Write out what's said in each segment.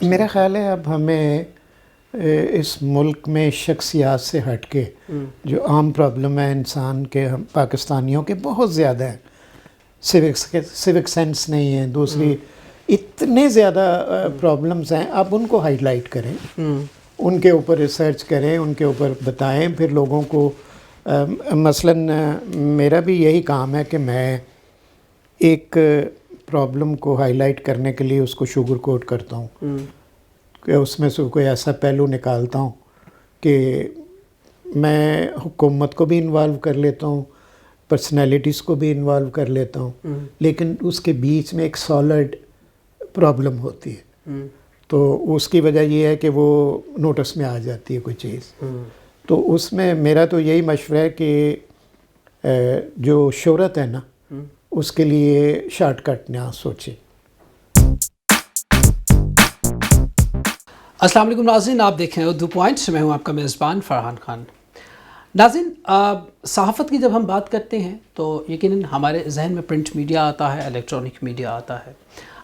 میرا خیال ہے اب ہمیں اس ملک میں شخصیات سے ہٹ کے جو عام پرابلم ہے انسان کے، ہم پاکستانیوں کے بہت زیادہ ہیں. سیوک سینس نہیں ہے، دوسری اتنے زیادہ پرابلمز ہیں. آپ ان کو ہائی لائٹ کریں، ان کے اوپر ریسرچ کریں، ان کے اوپر بتائیں پھر لوگوں کو. مثلاً میرا بھی یہی کام ہے کہ میں ایک پرابلم کو ہائی لائٹ کرنے کے لیے اس کو شوگر کوٹ کرتا ہوں، کہ اس میں سے کوئی ایسا پہلو نکالتا ہوں کہ میں حکومت کو بھی انوالو کر لیتا ہوں، پرسنالٹیز کو بھی انوالو کر لیتا ہوں، لیکن اس کے بیچ میں ایک سالڈ پرابلم ہوتی ہے. تو اس کی وجہ یہ ہے کہ وہ نوٹس میں آ جاتی ہے کوئی چیز. تو اس میں میرا تو یہی مشورہ ہے کہ جو شہرت ہے نا، اس کے لیے شارٹ کٹ نہ سوچیں. السلام علیکم ناظرین، آپ دیکھ رہے ہیں اردو پوائنٹس، میں ہوں آپ کا میزبان فرحان خان. ناظرین، صحافت کی جب ہم بات کرتے ہیں تو یقیناً ہمارے ذہن میں پرنٹ میڈیا آتا ہے، الیکٹرانک میڈیا آتا ہے.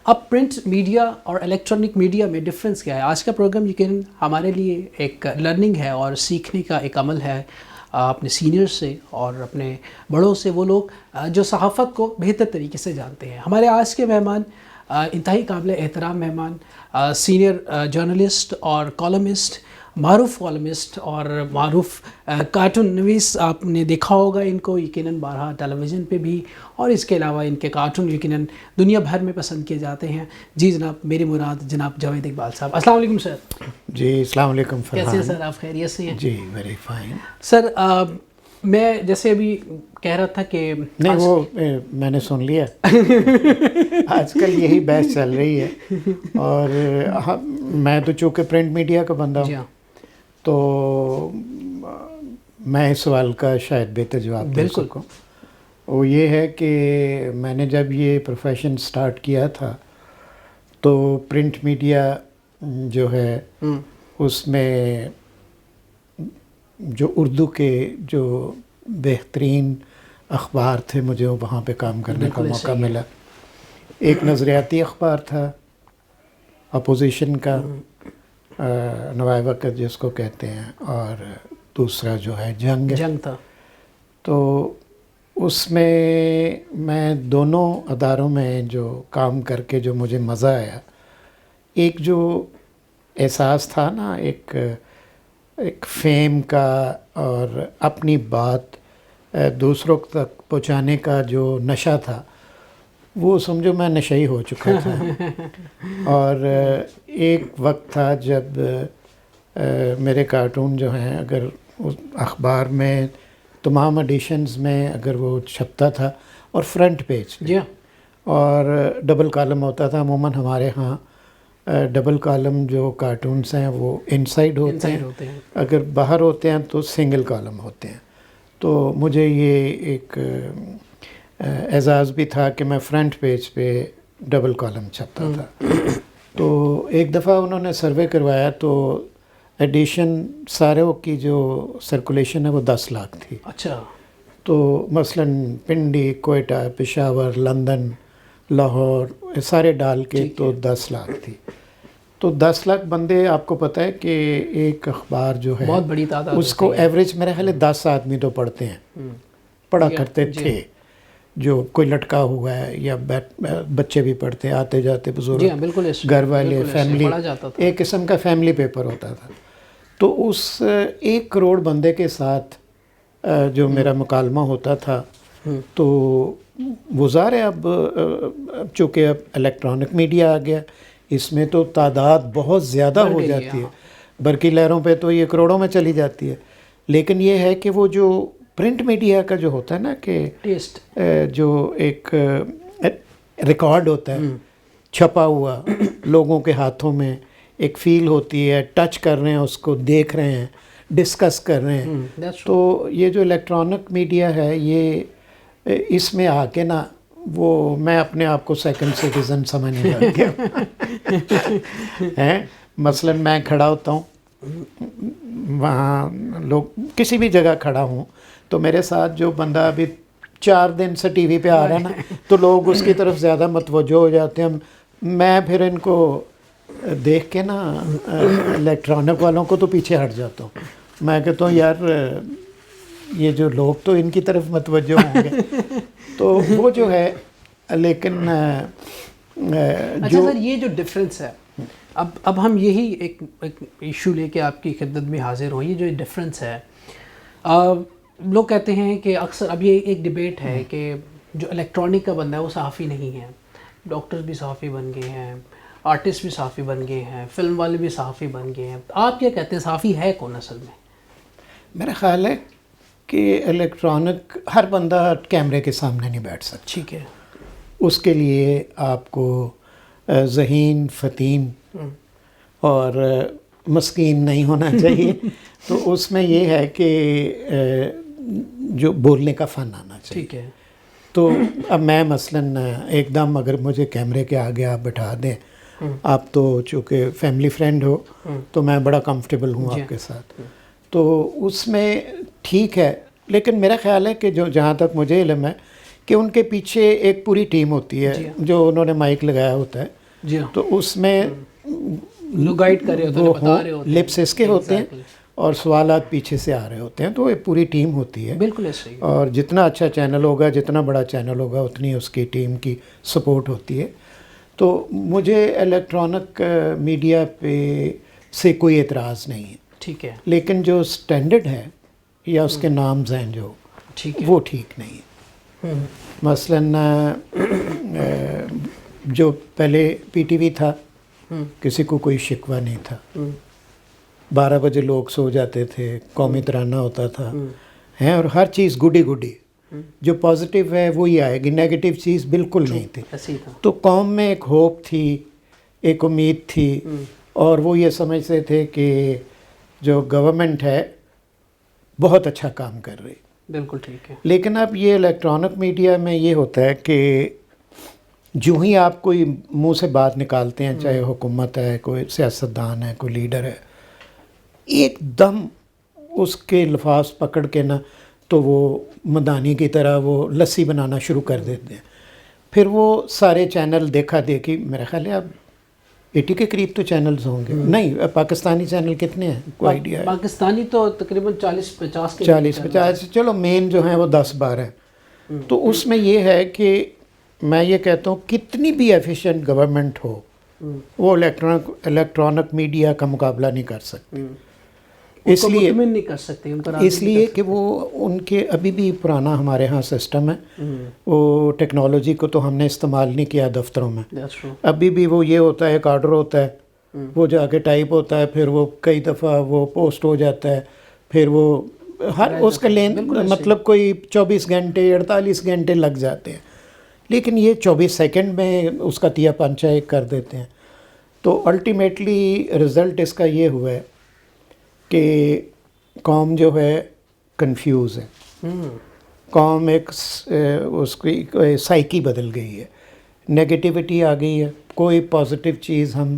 اب پرنٹ میڈیا اور الیکٹرانک میڈیا میں ڈفرینس کیا ہے؟ آج کا پروگرام یقیناً ہمارے لیے ایک لرننگ ہے اور سیکھنے کا ایک عمل ہے اپنے سینئر سے اور اپنے بڑوں سے، وہ لوگ جو صحافت کو بہتر طریقے سے جانتے ہیں. ہمارے آج کے مہمان انتہائی قابل احترام مہمان، سینئر جرنلسٹ اور کالمسٹ، معروف کالمسٹ اور معروف کارٹون نویس. آپ نے دیکھا ہوگا ان کو یقیناً بارہا ٹیلی ویژن پہ بھی، اور اس کے علاوہ ان کے کارٹون یقیناً دنیا بھر میں پسند کیے جاتے ہیں. جی جناب، میری مراد جناب جاوید اقبال صاحب. السلام علیکم سر. جی السلام علیکم فرحان. کیسے ہیں سر؟ آپ خیریت سے ہیں؟ جی ویری فائن. سر میں جیسے ابھی کہہ رہا تھا کہ نہیں، وہ میں نے سن لیا. آج کل یہی بحث چل رہی ہے، اور میں تو چونکہ پرنٹ میڈیا کا بندہ ہوں تو میں اس سوال کا شاید بہتر جواب دے سکوں. وہ یہ ہے کہ میں نے جب یہ پروفیشن سٹارٹ کیا تھا تو پرنٹ میڈیا جو ہے اس میں جو اردو کے جو بہترین اخبار تھے، مجھے وہاں پہ کام کرنے کا موقع ملا. ایک نظریاتی اخبار تھا اپوزیشن کا، نوائے وقت جس کو کہتے ہیں، اور دوسرا جو ہے جنگ تھا. تو اس میں میں دونوں اداروں میں جو کام کر کے جو مجھے مزہ آیا، ایک جو احساس تھا نا، ایک فیم کا اور اپنی بات دوسروں تک پہنچانے کا جو نشہ تھا، وہ سمجھو میں نشئی ہو چکا تھا. اور ایک وقت تھا جب میرے کارٹون جو ہیں، اگر اس اخبار میں تمام ایڈیشنز میں اگر وہ چھپتا تھا اور فرنٹ پیج پہ، اور ڈبل کالم ہوتا تھا. عموماً ہمارے ہاں ڈبل کالم جو کارٹونز ہیں وہ انسائیڈ ہوتے ہیں، اگر باہر ہوتے ہیں تو سنگل کالم ہوتے ہیں. تو مجھے یہ ایک اعزاز بھی تھا کہ میں فرنٹ پیج پہ ڈبل کالم چھپتا تھا. تو ایک دفعہ انہوں نے سروے کروایا تو ایڈیشن ساروں کی جو سرکولیشن ہے وہ 10 لاکھ تھی. اچھا. تو مثلاً پنڈی، کوئٹہ، پشاور، لندن، لاہور سارے ڈال کے تو 10 لاکھ تھی. تو 10 لاکھ بندے، آپ کو پتہ ہے کہ ایک اخبار جو ہے بہت بڑی تعداد، اس کو ایوریج میرے خیال ہے 10 آدمی تو پڑھتے ہیں، پڑھا کرتے تھے. جو کوئی لٹکا ہوا ہے یا بچے بھی پڑھتے، آتے جاتے بزرگ، گھر والے، فیملی، ایک قسم کا فیملی پیپر ہوتا تھا. تو اس 1 کروڑ بندے کے ساتھ جو میرا مکالمہ ہوتا تھا، تو وہ ظاہر ہے اب چونکہ اب الیکٹرانک میڈیا آ گیا، اس میں تو تعداد بہت زیادہ ہو جاتی ہے، برقی لہروں پہ تو یہ کروڑوں میں چلی جاتی ہے. لیکن یہ ہے کہ وہ جو پرنٹ میڈیا کا جو ہوتا ہے نا، کہ جو ایک ریکارڈ ہوتا ہے چھپا ہوا لوگوں کے ہاتھوں میں، ایک فیل ہوتی ہے، ٹچ کر رہے ہیں اس کو، دیکھ رہے ہیں، ڈسکس کر رہے ہیں. تو یہ جو الیکٹرانک میڈیا ہے، یہ اس میں آ کے نا، وہ میں اپنے آپ کو سیکنڈ سٹیزن سمجھنے لگ گیا. مثلاً میں کھڑا ہوتا ہوں وہاں، لوگ کسی بھی جگہ کھڑا ہوں تو میرے ساتھ جو بندہ ابھی 4 دن سے ٹی وی پہ آ رہا ہے نا، تو لوگ اس کی طرف زیادہ متوجہ ہو جاتے ہیں. میں پھر ان کو دیکھ کے نا الیکٹرانک والوں کو تو پیچھے ہٹ جاتا ہوں. میں کہتا ہوں یار یہ جو لوگ تو ان کی طرف متوجہ ہوں گے. تو وہ جو ہے لیکن اچھا سر یہ جو ڈفرینس ہے اب ہم یہی ایک ایشو لے کے آپ کی خدمت میں حاضر ہوں. یہ جو ڈفرینس ہے لوگ کہتے ہیں کہ اکثر اب یہ ایک ڈبیٹ ہے کہ جو الیکٹرانک کا بندہ ہے وہ صحافی نہیں ہے. ڈاکٹر بھی صحافی بن گئے ہیں, آرٹسٹ بھی صحافی بن گئے ہیں, فلم والے بھی صحافی بن گئے ہیں. آپ کیا کہتے ہیں صحافی ہے کون اصل میں؟ میرا خیال ہے کہ الیکٹرانک ہر بندہ کیمرے کے سامنے نہیں بیٹھ سکتا. ٹھیک ہے. اس کے لیے آپ کو ذہین فتین اور مسکین نہیں ہونا چاہیے. تو اس میں یہ ہے کہ جو بولنے کا فن آنا چاہیے. ٹھیک ہے. تو اب میں مثلاً ایک دم اگر مجھے کیمرے کے آگے آپ بٹھا دیں, آپ تو چونکہ فیملی فرینڈ ہو تو میں بڑا کمفرٹیبل ہوں آپ کے ساتھ, تو اس میں ٹھیک ہے. لیکن میرا خیال ہے کہ جو جہاں تک مجھے علم ہے کہ ان کے پیچھے ایک پوری ٹیم ہوتی ہے جو انہوں نے مائک لگایا ہوتا ہے. جی ہاں. تو اس میں لوگ گائیڈ کر رہے ہوتے ہیں, بتا رہے ہوتے ہیں, لپس اس کے ہوتے ہیں اور سوالات پیچھے سے آ رہے ہوتے ہیں. تو ایک پوری ٹیم ہوتی ہے. بالکل ایسے ہی. اور جتنا اچھا چینل ہوگا, جتنا بڑا چینل ہوگا, اتنی اس کی ٹیم کی سپورٹ ہوتی ہے. تو مجھے الیکٹرانک میڈیا پہ سے کوئی اعتراض نہیں ہے. ٹھیک ہے. لیکن جو اسٹینڈرڈ ہے یا اس کے نامز ہیں جو وہ ٹھیک نہیں ہے. مثلاً جو پہلے پی ٹی وی تھا کسی کو کوئی شکوہ نہیں تھا. 12 بجے لوگ سو جاتے تھے, قومی ترانہ ہوتا تھا ہیں, اور ہر چیز گڈی گڈی. جو پازیٹیو ہے وہی آئے گی, نیگیٹو چیز بالکل نہیں تھی. تو قوم میں ایک ہوپ تھی, ایک امید تھی, اور وہ یہ سمجھتے تھے کہ جو گورنمنٹ ہے بہت اچھا کام کر رہی. بالکل ٹھیک ہے. لیکن اب یہ الیکٹرانک میڈیا میں یہ ہوتا ہے کہ جو ہی آپ کوئی منہ سے بات نکالتے ہیں, چاہے حکومت ہے, کوئی سیاستدان ہے, کوئی لیڈر ہے, ایک دم اس کے الفاظ پکڑ کے نا تو وہ مدانی کی طرح وہ لسی بنانا شروع کر دیتے ہیں. پھر وہ سارے چینل دیکھا دیکھی, میرا خیال ہے اب 80 کے قریب تو چینلز ہوں گے. نہیں, پاکستانی چینل کتنے ہیں کوئی آئیڈیا ہے؟ پاکستانی تو تقریباً 40-50 کے 40-50, چلو مین جو ہیں وہ 10-12 ہیں. تو اس میں یہ ہے کہ میں یہ کہتا ہوں کتنی بھی ایفیشینٹ گورنمنٹ ہو وہ الیکٹرانک میڈیا کا مقابلہ نہیں کر سکتی. اس لیے نہیں کر سکتے, اس لیے کہ وہ ان کے ابھی بھی پرانا ہمارے ہاں سسٹم ہے. وہ ٹیکنالوجی کو تو ہم نے استعمال نہیں کیا دفتروں میں. ابھی بھی وہ یہ ہوتا ہے, ایک آرڈر ہوتا ہے, وہ جا کے ٹائپ ہوتا ہے, پھر وہ کئی دفعہ وہ پوسٹ ہو جاتا ہے, پھر وہ ہر اس کا لین مطلب کوئی 24 گھنٹے 48 گھنٹے لگ جاتے ہیں. لیکن یہ 24 سیکنڈ میں اس کا تیا پنچا ایک کر دیتے ہیں. تو الٹیمیٹلی رزلٹ اس کا یہ ہوا ہے کہ قوم جو ہے کنفیوز ہے. قوم ایک اس کی سائیکی بدل گئی ہے, نیگیٹیوٹی آ گئی ہے. کوئی پازیٹیو چیز ہم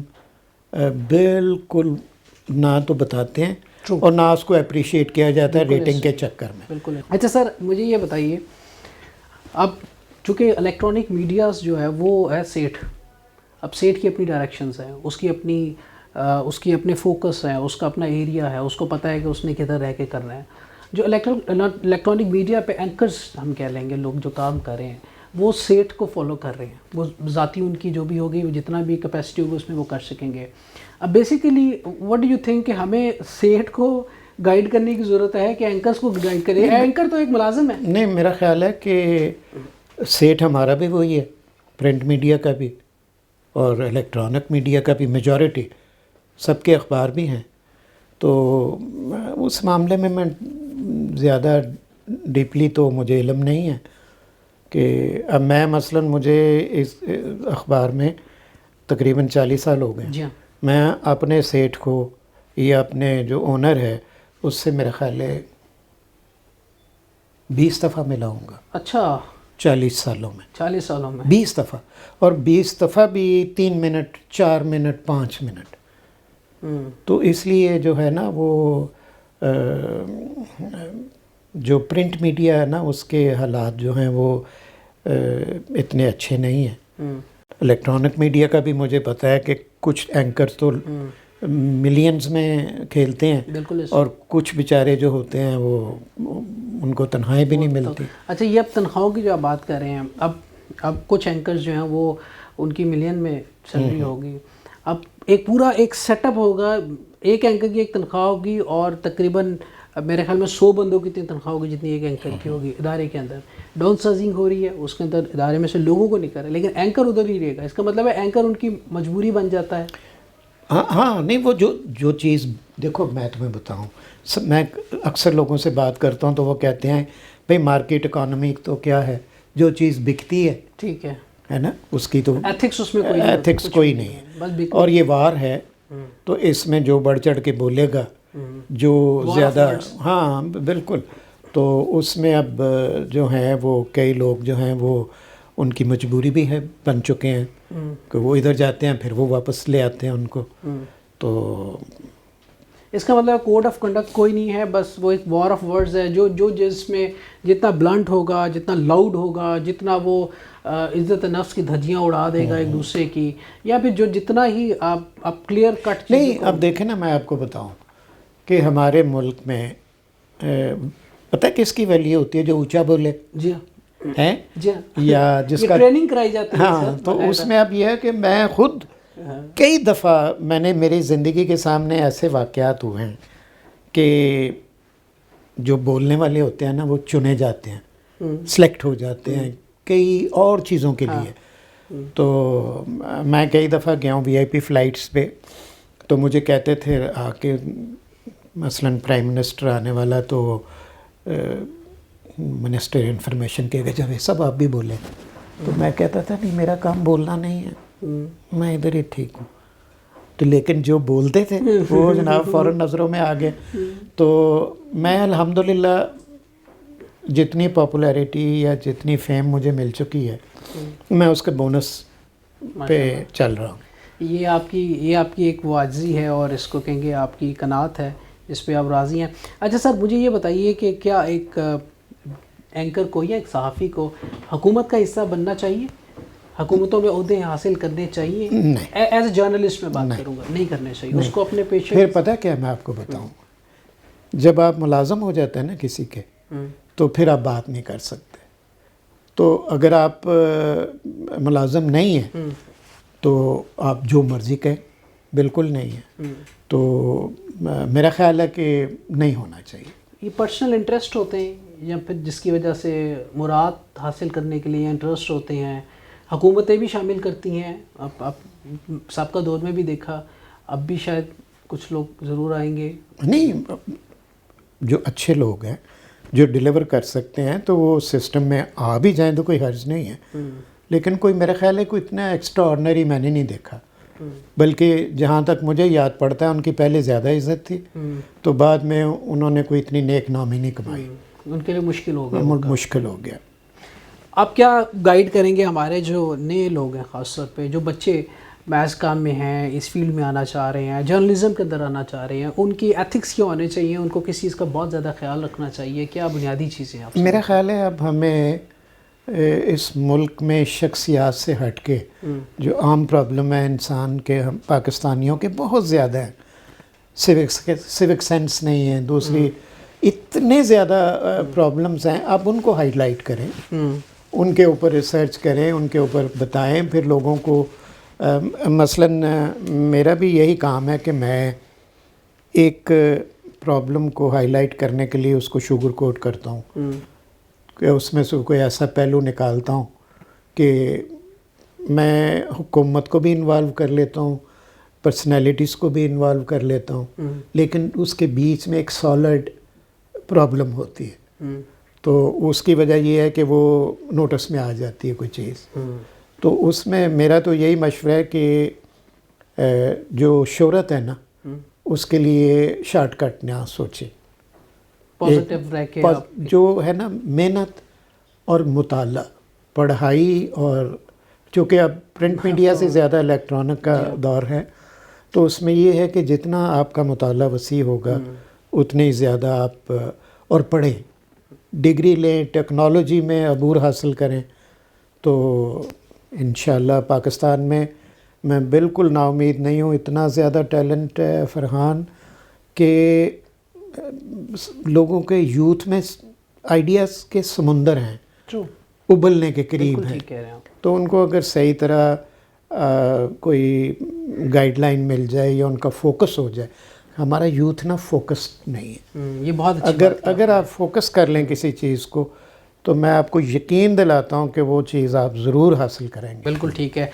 بالکل نہ تو بتاتے ہیں اور نہ اس کو اپریشیٹ کیا جاتا ہے ریٹنگ کے چکر میں. بالکل. اچھا سر مجھے یہ بتائیے, اب چونکہ الیکٹرانک میڈیاز جو ہے وہ ہے سیٹھ. اب سیٹھ کی اپنی ڈائریکشنز ہیں, اس کی اپنے فوکس ہیں, اس کا اپنا ایریا ہے, اس کو پتہ ہے کہ اس نے کدھر رہ کے کرنا ہے. جو الیکٹرانک میڈیا پہ اینکرز ہم کہہ لیں گے, لوگ جو کام کر رہے ہیں وہ سیٹھ کو فالو کر رہے ہیں. وہ ذاتی ان کی جو بھی ہوگی, جتنا بھی کیپیسٹی ہوگی اس میں وہ کر سکیں گے. اب basically what do you think کہ ہمیں سیٹھ کو گائیڈ کرنے کی ضرورت ہے کہ اینکرز کو گائیڈ کرے؟ اینکر تو ایک ملازم ہے. نہیں, میرا خیال ہے کہ سیٹھ ہمارا بھی وہی ہے, پرنٹ میڈیا کا بھی اور الیکٹرانک میڈیا کا بھی. میجورٹی سب کے اخبار بھی ہیں. تو اس معاملے میں زیادہ ڈیپلی تو مجھے علم نہیں ہے کہ اب میں مثلاً مجھے اس اخبار میں تقریباً 40 سال ہو گئے. جی ہاں. میں اپنے سیٹھ کو یا اپنے جو اونر ہے اس سے میرا خیال ہے 20 دفعہ ملا ہوں گا. اچھا. 40 سالوں میں 20 دفعہ, اور 20 دفعہ بھی 3 منٹ 4 منٹ 5 منٹ. تو اس لیے جو ہے نا وہ جو پرنٹ میڈیا ہے نا اس کے حالات جو ہیں وہ اتنے اچھے نہیں ہیں. الیکٹرانک میڈیا کا بھی مجھے پتہ ہے کہ کچھ اینکر تو ملینز میں کھیلتے ہیں بالکل. اور کچھ بیچارے جو ہوتے ہیں وہ ان کو تنخواہیں بھی نہیں ملتی. اچھا یہ اب تنخواہوں کی جو آپ بات کر رہے ہیں، اب کچھ اینکرز جو ہیں وہ ان کی ملین میں سیلری ہوگی. اب ایک پورا ایک سیٹ اپ ہوگا، ایک اینکر کی ایک تنخواہ ہوگی اور تقریباً میرے خیال میں 100 بندوں کی اتنی تنخواہ ہوگی جتنی ایک اینکر کی ہوگی ادارے کے اندر. ڈاؤن سائزنگ ہو رہی ہے، اس کے اندر ادارے میں سے لوگوں کو نہیں کر رہے، لیکن اینکر ادھر ہی رہے گا. اس کا مطلب ہے اینکر ان کی مجبوری بن جاتا ہے. ہاں نہیں، وہ جو چیز دیکھو میں تمہیں بتاؤں، میں اکثر لوگوں سے بات کرتا ہوں تو وہ کہتے ہیں بھئی مارکیٹ اکانومی تو کیا ہے، جو چیز بکتی ہے ٹھیک ہے نا، اس کی تو ایتھکس اس میں کوئی ایتھکس کوئی نہیں ہے. اور یہ وار ہے تو اس میں جو بڑھ چڑھ کے بولے گا، جو زیادہ، ہاں بالکل. تو اس میں اب جو ہیں وہ کئی لوگ جو ہیں وہ ان کی مجبوری بھی ہے، بن چکے ہیں کہ وہ ادھر جاتے ہیں پھر وہ واپس لے آتے ہیں ان کو. تو اس کا مطلب کوڈ آف کنڈکٹ کوئی نہیں ہے، بس وہ ایک وار آف ورڈز ہے جو جس میں جتنا بلنٹ ہوگا، جتنا لاؤڈ ہوگا، جتنا وہ عزت نفس کی دھجیاں اڑا دے گا ایک دوسرے کی، یا پھر جو جتنا ہی آپ کلیئر کٹ نہیں. اب دیکھیں نا، میں آپ کو بتاؤں کہ ہمارے ملک میں پتہ کس کی ویلیو ہوتی ہے؟ جو اونچا بولے. جی ہیں جی یا جس کا ٹریننگ کرائی جاتی ہے. ہاں تو اس میں اب یہ ہے کہ میں خود کئی دفعہ میں نے میری زندگی کے سامنے ایسے واقعات ہوئے ہیں کہ جو بولنے والے ہوتے ہیں نا وہ چنے جاتے ہیں، سلیکٹ ہو جاتے ہیں کئی اور چیزوں کے لیے. تو میں کئی دفعہ گیا ہوں VIP فلائٹس پہ، تو مجھے کہتے تھے آ کے، مثلاً پرائم منسٹر آنے والا تو منسٹر انفارمیشن کے جب یہ سب آپ بھی بولیں، تو میں کہتا تھا نہیں میرا کام بولنا نہیں ہے، میں ادھر ہی ٹھیک ہوں. تو لیکن جو بولتے تھے وہ جناب فوراً نظروں میں آ گئے. تو میں الحمدللہ جتنی پاپولیرٹی یا جتنی فیم مجھے مل چکی ہے میں اس کے بونس پہ چل رہا ہوں. یہ آپ کی ایک واجزی ہے اور اس کو کہیں گے آپ کی قناعت ہے جس پہ آپ راضی ہیں. اچھا سر مجھے یہ بتائیے کہ کیا ایک اینکر کو یا ایک صحافی کو حکومت کا حصہ بننا چاہیے؟ حکومتوں میں عہدے حاصل کرنے چاہیے؟ ایز اے جرنلسٹ میں بات کروں گا، نہیں کرنے چاہیے اس کو اپنے پیشے. پھر پتہ کیا میں آپ کو بتاؤں، جب آپ ملازم ہو جاتے ہیں نا کسی کے تو پھر آپ بات نہیں کر سکتے. تو اگر آپ ملازم نہیں ہیں تو آپ جو مرضی کہیں، بالکل نہیں ہے. تو میرا خیال ہے کہ نہیں ہونا چاہیے. یہ پرسنل انٹرسٹ ہوتے ہیں یا پھر جس کی وجہ سے مراد حاصل کرنے کے لیے انٹرسٹ ہوتے ہیں، حکومتیں بھی شامل کرتی ہیں. اب سابقہ دور میں بھی دیکھا، اب بھی شاید کچھ لوگ ضرور آئیں گے. نہیں، جو اچھے لوگ ہیں جو ڈیلیور کر سکتے ہیں تو وہ سسٹم میں آ بھی جائیں تو کوئی حرج نہیں ہے. لیکن کوئی میرا خیال ہے کوئی اتنا ایکسٹرا آرڈنری میں نے نہیں دیکھا، بلکہ جہاں تک مجھے یاد پڑتا ہے ان کی پہلے زیادہ عزت تھی تو بعد میں انہوں نے کوئی اتنی نیک نامی نہیں کمائی. ان کے لیے مشکل ہو گیا. مشکل ہو گیا. آپ کیا گائیڈ کریں گے ہمارے جو نئے لوگ ہیں، خاص طور پہ جو بچے محض کام میں ہیں، اس فیلڈ میں آنا چاہ رہے ہیں، جرنلزم کے اندر آنا چاہ رہے ہیں، ان کی ایتھکس کیا ہونے چاہیے؟ ان کو کس چیز کا بہت زیادہ خیال رکھنا چاہیے؟ کیا بنیادی چیزیں آپ؟ میرا خیال ہے اب ہمیں اس ملک میں شخصیات سے ہٹ کے جو عام پرابلم ہے انسان کے، ہم پاکستانیوں کے بہت زیادہ ہیں. سیوک سینس نہیں ہے، دوسری اتنے زیادہ پرابلمز ہیں. آپ ان کو ہائی لائٹ کریں، ان کے اوپر ریسرچ کریں، ان کے اوپر بتائیں، پھر لوگوں کو مثلاً میرا بھی یہی کام ہے کہ میں ایک پرابلم کو ہائی لائٹ کرنے کے لیے اس کو شوگر کوٹ کرتا ہوں کہ اس میں سے کوئی ایسا پہلو نکالتا ہوں کہ میں حکومت کو بھی انوالو کر لیتا ہوں، پرسنالٹیز کو بھی انوالو کر لیتا ہوں، لیکن اس کے بیچ میں ایک سالڈ پرابلم ہوتی ہے. تو اس کی وجہ یہ ہے کہ وہ نوٹس میں آ جاتی ہے کوئی چیز. تو اس میں میرا تو یہی مشورہ ہے کہ جو شہرت ہے نا اس کے لیے شارٹ کٹ نہ سوچیں. پازیٹیو رہ کے جو ہے نا محنت اور مطالعہ، پڑھائی، اور چونکہ اب پرنٹ میڈیا سے زیادہ الیکٹرانک کا دور ہے تو اس میں یہ ہے کہ جتنا آپ کا مطالعہ وسیع ہوگا اتنی زیادہ آپ اور پڑھیں، ڈگری لیں، ٹیکنالوجی میں عبور حاصل کریں. تو انشاءاللہ پاکستان میں میں بالکل نا امید نہیں ہوں. اتنا زیادہ ٹیلنٹ ہے فرحان کہ لوگوں کے یوتھ میں آئیڈیاز کے سمندر ہیں, ابلنے کے قریب ہیں. تو ان کو اگر صحیح طرح کوئی گائیڈ لائن مل جائے یا ان کا فوکس ہو جائے. ہمارا یوتھ نا فوکس نہیں ہے. یہ بہت اگر آپ فوکس کر لیں کسی چیز کو تو میں آپ کو یقین دلاتا ہوں کہ وہ چیز آپ ضرور حاصل کریں گے. بالکل ٹھیک ہے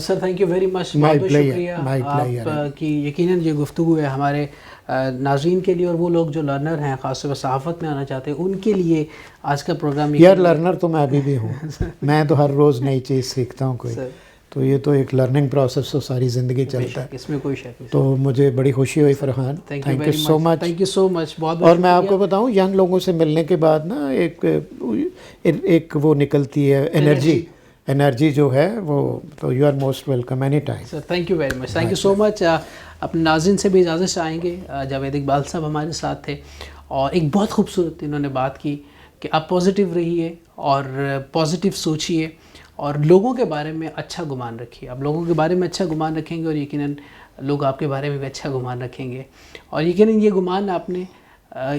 sir, thank you very much. My بہت pleasure. شکریہ آپ کی. یقیناً یہ گفتگو ہے ہمارے ناظرین کے لیے اور وہ لوگ جو لرنر ہیں, خاص طور پر صحافت میں آنا چاہتے ہیں, ان کے لیے آج کا پروگرام. یار لرنر تو میں ابھی بھی ہوں. میں تو ہر روز نئی چیز سیکھتا ہوں کوئی. تو یہ تو ایک لرننگ پروسیس تو ساری زندگی چلتا ہے, اس میں کوئی شک نہیں. تو مجھے بڑی خوشی ہوئی Farhan. Thank you so much. Thank you so much. بہت اور میں آپ کو بتاؤں ینگ لوگوں سے ملنے کے بعد نا ایک وہ نکلتی ہے انرجی جو ہے وہ. تو you are most welcome any time. Sir thank you very much. Thank you so much. اپنے ناظرین سے بھی اجازت چاہیں گے. جاوید اقبال صاحب ہمارے ساتھ تھے اور ایک بہت خوبصورت انہوں نے بات کی کہ آپ پازیٹیو رہیے اور پازیٹیو سوچیے اور لوگوں کے بارے میں اچھا گمان رکھیے. آپ لوگوں کے بارے میں اچھا گمان رکھیں گے اور یقیناً لوگ آپ کے بارے میں بھی اچھا گمان رکھیں گے. اور یقیناً یہ گمان آپ نے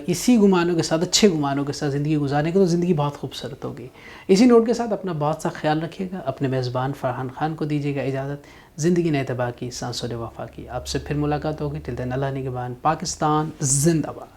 اسی گمانوں کے ساتھ, اچھے گمانوں کے ساتھ زندگی گزارنے کے تو زندگی بہت خوبصورت ہوگی. اسی نوٹ کے ساتھ اپنا بہت سا خیال رکھیے گا. اپنے میزبان فرحان خان کو دیجیے گا اجازت. زندگی نئے تباہ کی, سانسوں نے وفا کی. آپ سے پھر ملاقات ہوگی. ٹل دین اللہ نگہبان. پاکستان زندہ باد.